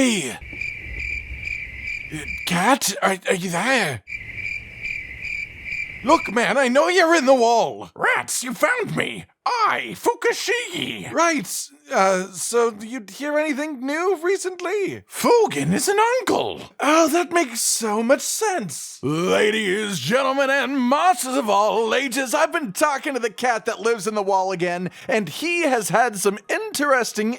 Hey! Cat, are you there? Look, man, I know you're in the wall. Rats, you found me. I, Fukashigi. Right, so you hear anything new recently? Fugen is an uncle. Oh, that makes so much sense. Ladies, gentlemen, and monsters of all ages, I've been talking to the cat that lives in the wall again, and he has had some interesting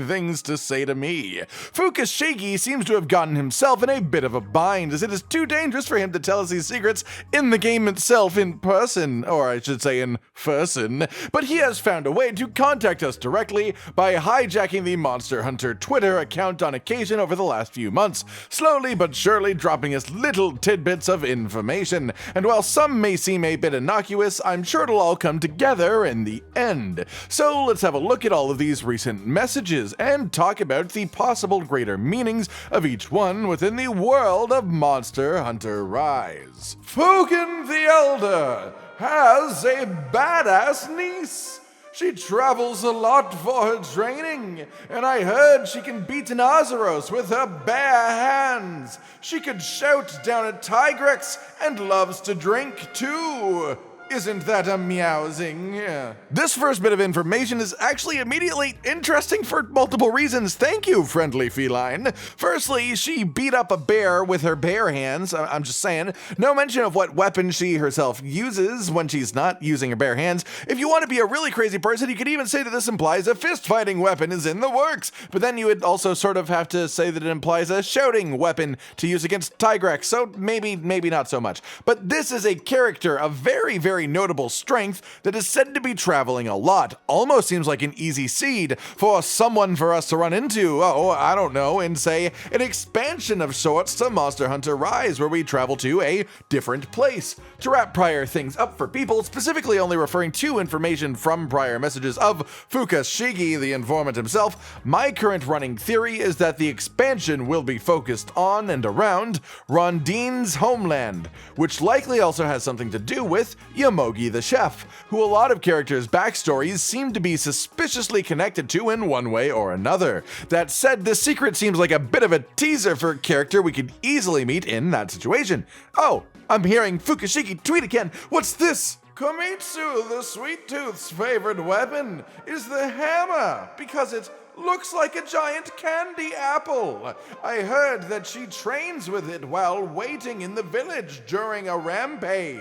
things to say to me. Fukashigi seems to have gotten himself in a bit of a bind, as it is too dangerous for him to tell us these secrets in the game itself in person, or I should say in person, but he has found a way to contact us directly by hijacking the Monster Hunter Twitter account on occasion over the last few months, slowly but surely dropping us little tidbits of information. And while some may seem a bit innocuous, I'm sure it'll all come together in the end. So let's have a look at all of these recent messages and talk about the possible greater meanings of each one within the world of Monster Hunter Rise. Fugen the Elder has a badass niece. She travels a lot for her training, and I heard she can beat an Azeros with her bare hands. She could shout down a Tigrex and loves to drink too. Isn't that a meowsing? Yeah. This first bit of information is actually immediately interesting for multiple reasons. Thank you, friendly feline. Firstly, she beat up a bear with her bare hands. I'm just saying. No mention of what weapon she herself uses when she's not using her bare hands. If you want to be a really crazy person, you could even say that this implies a fist-fighting weapon is in the works. But then you would also sort of have to say that it implies a shouting weapon to use against Tigrex. So maybe not so much. But this is a character of very notable strength that is said to be traveling a lot. Almost seems like an easy seed for someone for us to run into, I don't know, in say an expansion of sorts to Monster Hunter Rise, where we travel to a different place. To wrap prior things up for people, specifically only referring to information from prior messages of Fukashigi, the informant himself, my current running theory is that the expansion will be focused on and around Rondines' homeland, which likely also has something to do with Yomogi the chef, who a lot of characters' backstories seem to be suspiciously connected to in one way or another. That said, this secret seems like a bit of a teaser for a character we could easily meet in that situation. Oh, I'm hearing Fukashigi tweet again. What's this? Kamitsu, the Sweet Tooth's favorite weapon, is the hammer because it looks like a giant candy apple. I heard that she trains with it while waiting in the village during a rampage.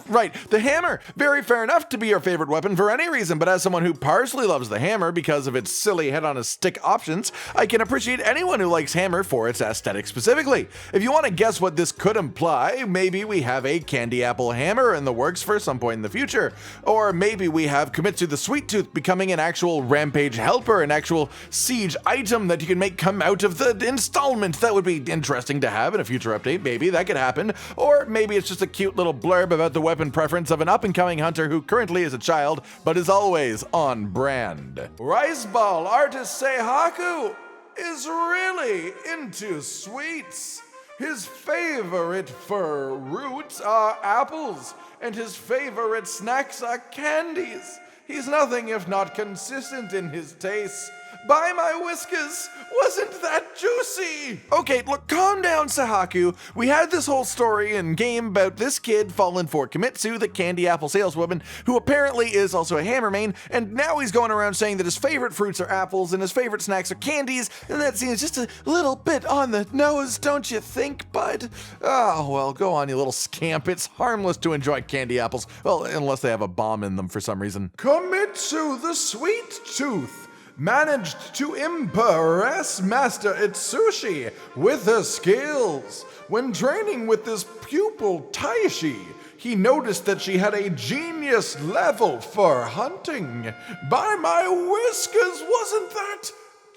Right, the hammer. Very fair enough to be your favorite weapon for any reason, but as someone who partially loves the hammer because of its silly head-on-a-stick options, I can appreciate anyone who likes hammer for its aesthetic specifically. If you want to guess what this could imply, maybe we have a candy apple hammer in the works for some point in the future. Or maybe we have Kamitsu the Sweet Tooth becoming an actual rampage helper, an actual siege item that you can make come out of the installment. That would be interesting to have in a future update. Maybe that could happen. Or maybe it's just a cute little blurb about the weapon preference of an up-and-coming hunter who currently is a child, but is always on brand. Rice ball artist say haku is really into sweets. His favorite fruits are apples, and his favorite snacks are candies. He's nothing if not consistent in his tastes. By my whiskers, wasn't that juicy? Okay, look, calm down, Sahaku. We had this whole story in game about this kid falling for Kamitsu, the candy apple saleswoman, who apparently is also a hammer main, and now he's going around saying that his favorite fruits are apples and his favorite snacks are candies, and that seems just a little bit on the nose, don't you think, bud? Oh, well, go on, you little scamp. It's harmless to enjoy candy apples. Well, unless they have a bomb in them for some reason. Kamitsu, the Sweet Tooth, managed to impress Master Sushi with her skills. When training with this pupil Taishi, he noticed that she had a genius level for hunting. By my whiskers, wasn't that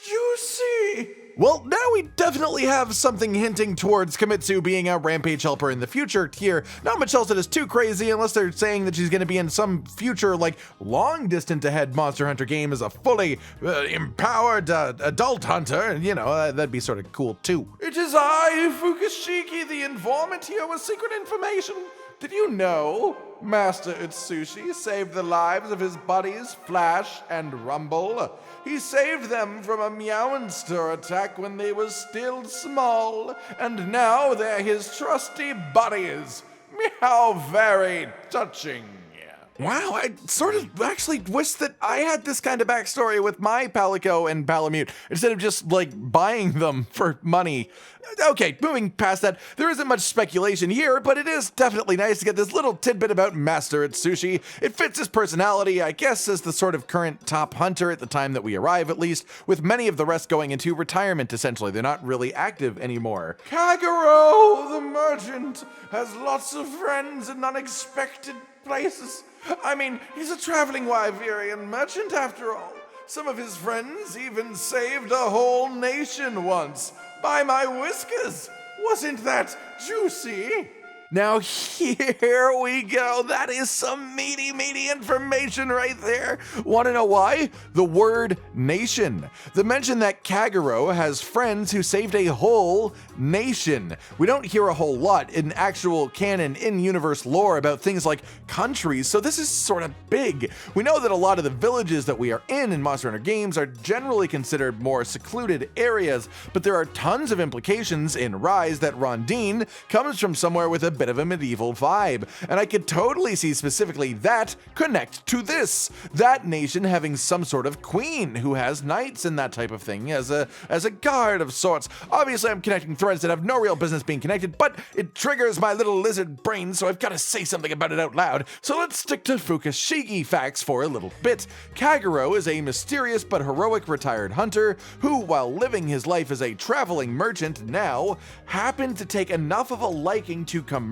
juicy? Well, now we definitely have something hinting towards Kamitsu being a rampage helper in the future here. Not much else that is too crazy unless they're saying that she's going to be in some future, like, long distant ahead Monster Hunter game as a fully empowered adult hunter. You know, that'd be sort of cool too. It is I, Fukashigi, the informant here with secret information. Did you know Master Sushi saved the lives of his buddies Flash and Rumble? He saved them from a Meowinster attack when they were still small, and now they're his trusty buddies. Meow, very touching. Wow, I sort of actually wish that I had this kind of backstory with my Palico and Palamute, instead of just, like, buying them for money. Okay, moving past that, there isn't much speculation here, but it is definitely nice to get this little tidbit about Master Sushi. It fits his personality, I guess, as the sort of current top hunter at the time that we arrive, at least, with many of the rest going into retirement, essentially. They're not really active anymore. Kagero, the merchant, has lots of friends in unexpected places. I mean, he's a traveling Wyverian merchant after all. Some of his friends even saved a whole nation once. By my whiskers! Wasn't that juicy? Now here we go. That is some meaty information right there. Want to know why? The word nation. The mention that Kagero has friends who saved a whole nation. We don't hear a whole lot in actual canon in-universe lore about things like countries, so this is sort of big. We know that a lot of the villages that we are in Monster Hunter games are generally considered more secluded areas, but there are tons of implications in Rise that Rondine comes from somewhere with a bit of a medieval vibe, and I could totally see specifically that connect to this. That nation having some sort of queen who has knights and that type of thing as a guard of sorts. Obviously, I'm connecting threads that have no real business being connected, but it triggers my little lizard brain, so I've got to say something about it out loud. So let's stick to Fukashigi facts for a little bit. Kagero is a mysterious but heroic retired hunter who, while living his life as a traveling merchant now, happened to take enough of a liking to Kamura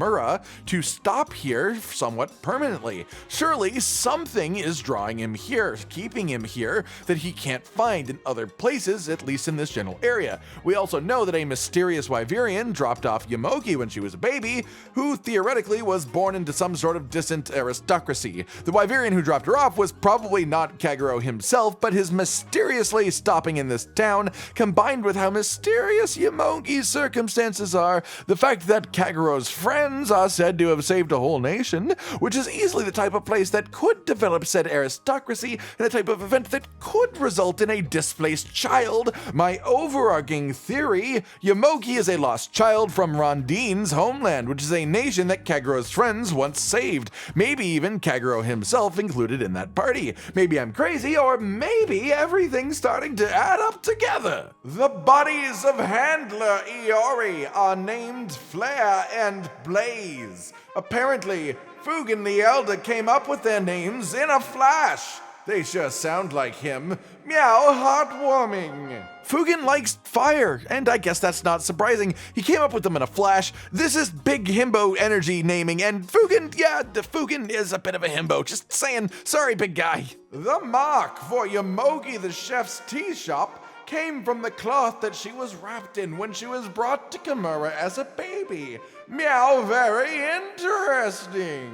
to stop here somewhat permanently. Surely something is drawing him here, keeping him here, that he can't find in other places, at least in this general area. We also know that a mysterious Wyverian dropped off Yomogi when she was a baby, who theoretically was born into some sort of distant aristocracy. The Wyverian who dropped her off was probably not Kagero himself, but his mysteriously stopping in this town, combined with how mysterious Yomogi's circumstances are, the fact that Kagero's friends are said to have saved a whole nation, which is easily the type of place that could develop said aristocracy and a type of event that could result in a displaced child. My overarching theory, Yomogi is a lost child from Rondine's homeland, which is a nation that Kagero's friends once saved. Maybe even Kagero himself included in that party. Maybe I'm crazy, or maybe everything's starting to add up together. The bodies of Handler Iori are named Flare and Blaze. Apparently, Fugan the Elder came up with their names in a flash. They sure sound like him. Meow, heartwarming. Fugan likes fire, and I guess that's not surprising. He came up with them in a flash. This is big himbo energy naming, and Fugan, yeah, the Fugan is a bit of a himbo. Just saying, sorry, big guy. The mark for Yomogi the chef's tea shop came from the cloth that she was wrapped in when she was brought to Kamura as a baby. Meow, very interesting.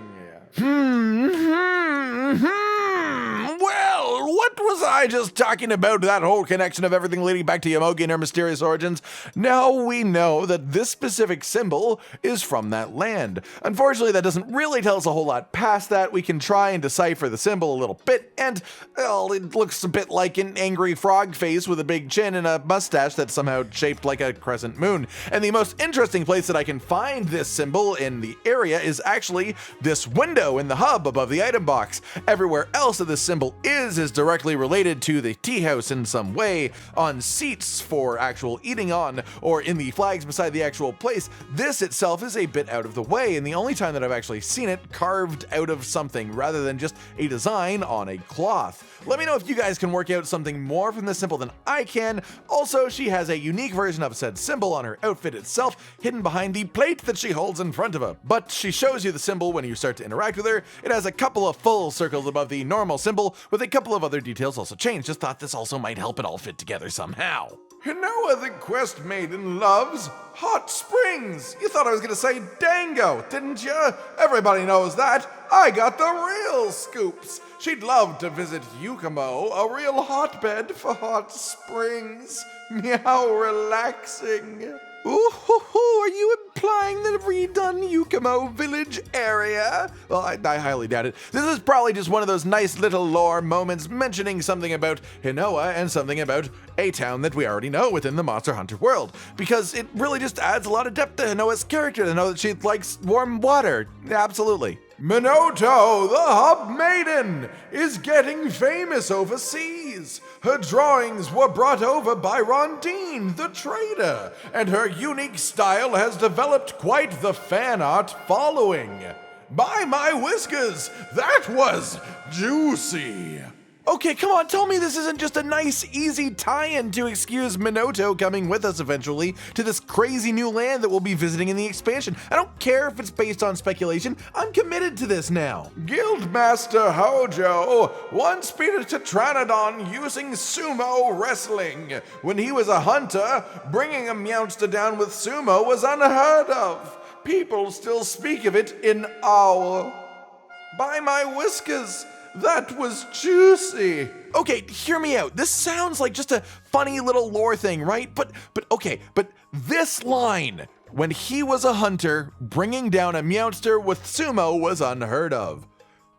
Well, what was I just talking about? That whole connection of everything leading back to Yomogi and her mysterious origins? Now we know that this specific symbol is from that land. Unfortunately, that doesn't really tell us a whole lot past that. We can try and decipher the symbol a little bit, and, well, it looks a bit like an angry frog face with a big chin and a mustache that's somehow shaped like a crescent moon. And the most interesting place that I can find this symbol in the area is actually this window in the hub above the item box. Everywhere else that this symbol is directly related to the tea house in some way, on seats for actual eating on, or in the flags beside the actual place. This itself is a bit out of the way, and the only time that I've actually seen it carved out of something rather than just a design on a cloth. Let me know if you guys can work out something more from this symbol than I can. Also, she has a unique version of said symbol on her outfit itself, hidden behind the plate that she holds in front of her. But she shows you the symbol when you start to interact with her. It has a couple of full circles above the normal symbol, with a couple of other details also changed. Just thought this also might help it all fit together somehow. You know what the quest maiden loves? Hot springs! You thought I was gonna say Dango, didn't you? Everybody knows that. I got the real scoops. She'd love to visit Yukimo, a real hotbed for hot springs. Meow, relaxing. Ooh, are you implying the redone Kamura Village area? Well, I highly doubt it. This is probably just one of those nice little lore moments mentioning something about Hinoa and something about a town that we already know within the Monster Hunter world, because it really just adds a lot of depth to Hinoa's character to know that she likes warm water. Absolutely. Minotto, the Hub Maiden, is getting famous overseas. Her drawings were brought over by Rondines, the trader, and her unique style has developed quite the fan art following. By my whiskers, that was juicy. Okay, come on, tell me this isn't just a nice, easy tie-in to excuse Minotto coming with us eventually to this crazy new land that we'll be visiting in the expansion. I don't care if it's based on speculation, I'm committed to this now. Guildmaster Hojo once beat a Tetranodon using sumo wrestling. When he was a hunter, bringing a Meowster down with sumo was unheard of. People still speak of it in awe. By my whiskers, that was juicy. Okay, hear me out. This sounds like just a funny little lore thing, right? But this line, when he was a hunter, bringing down a Meowster with sumo was unheard of.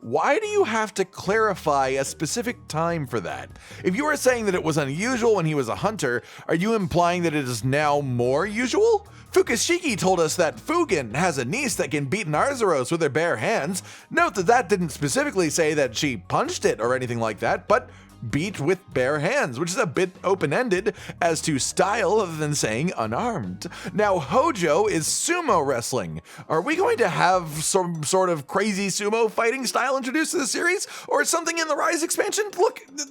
Why do you have to clarify a specific time for that? If you are saying that it was unusual when he was a hunter, are you implying that it is now more usual? Fukashigi told us that Fugen has a niece that can beat an Arzuros with her bare hands. Note that that didn't specifically say that she punched it or anything like that, but beat with bare hands, which is a bit open-ended as to style other than saying unarmed. Now, Hojo is sumo wrestling. Are we going to have some sort of crazy sumo fighting style introduced to the series, or something in the Rise expansion?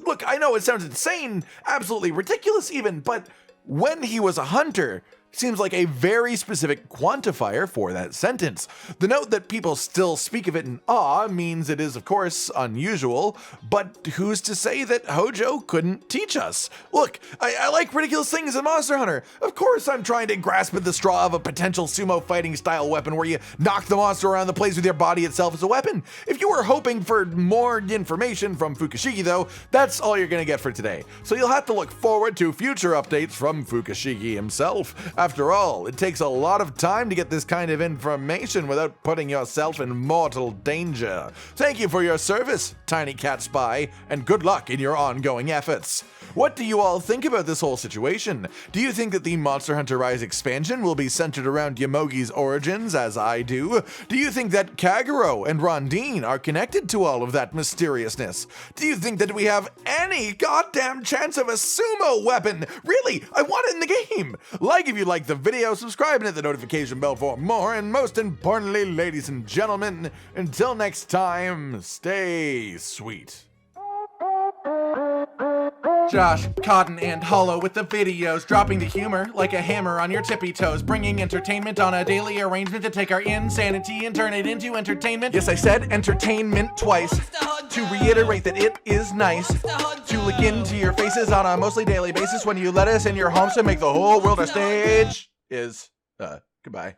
Look, I know it sounds insane, absolutely ridiculous even, but when he was a hunter seems like a very specific quantifier for that sentence. The note that people still speak of it in awe means it is, of course, unusual, but who's to say that Hojo couldn't teach us? Look, I like ridiculous things in Monster Hunter. Of course I'm trying to grasp at the straw of a potential sumo fighting style weapon where you knock the monster around the place with your body itself as a weapon. If you were hoping for more information from Fukashigi though, that's all you're gonna get for today. So you'll have to look forward to future updates from Fukashigi himself. After all, it takes a lot of time to get this kind of information without putting yourself in mortal danger. Thank you for your service, Tiny Cat Spy, and good luck in your ongoing efforts. What do you all think about this whole situation? Do you think that the Monster Hunter Rise expansion will be centered around Yomogi's origins, as I do? Do you think that Kagero and Rondine are connected to all of that mysteriousness? Do you think that we have any goddamn chance of a sumo weapon? Really, I want it in the game! Like if you like the video, subscribe and hit the notification bell for more, and most importantly, ladies and gentlemen, until next time, stay sweet. Josh, Cotton, and Hollow with the videos, dropping the humor like a hammer on your tippy toes, bringing entertainment on a daily arrangement to take our insanity and turn it into entertainment. Yes, I said entertainment twice, to reiterate that it is nice to look into your faces on a mostly daily basis when you let us in your homes to make the whole world a stage. Goodbye.